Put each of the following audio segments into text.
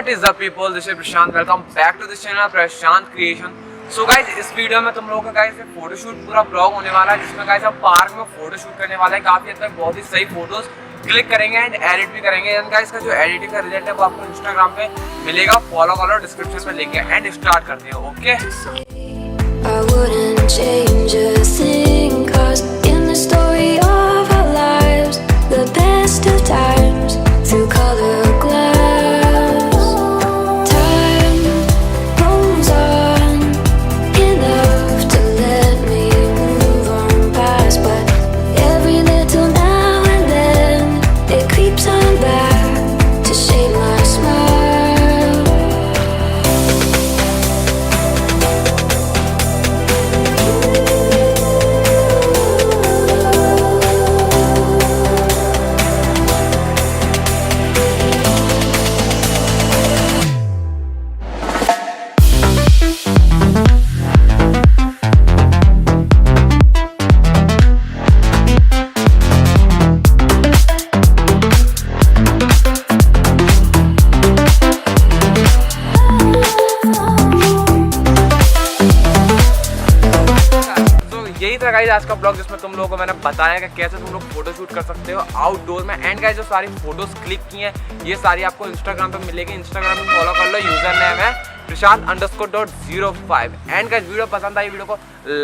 What is up people, this is Prashant. Welcome back to this channel Prashant Creation. So guys, इस video में तुम लोगों का guys photoshoot पूरा blog होने वाला है, जिसमें गाइस हम पार्क में फोटोशूट करने वाले हैं। काफी हद तक बहुत ही सही फोटोज क्लिक करेंगे एंड एडिट भी करेंगे। एंड गाइस का जो एडिटिंग का रिजल्ट है वो आपको इंस्टाग्राम पे मिलेगा, फॉलो करो, डिस्क्रिप्शन में लिंक है। एंड स्टार्ट करते हैं। Okay, I wouldn't change a thing, 'cause in the story of our lives, the best of times through color glass, time rolls on enough to let me move on past, but every little now and then it creeps on back to shade my smile. यही था guys आज का blog, जिसमें तुम लोगों को मैंने बताया कि कैसे तुम लोग फोटोशूट कर सकते हो आउटडोर में। एंड गाइस जो सारी फोटोज क्लिक की हैं ये सारी आपको इंस्टाग्राम पे मिलेगी। इंस्टाग्राम पे फॉलो कर लो, यूजर नेम है Prashant_.05। एंड गाइस वीडियो पसंद आई, वीडियो को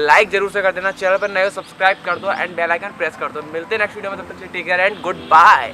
लाइक जरूर से कर देना, चैनल पर नए हो सब्सक्राइब कर दो एंड बेल आइकन प्रेस कर दो। मिलते हैं नेक्स्ट वीडियो में, तब तक take care and good bye.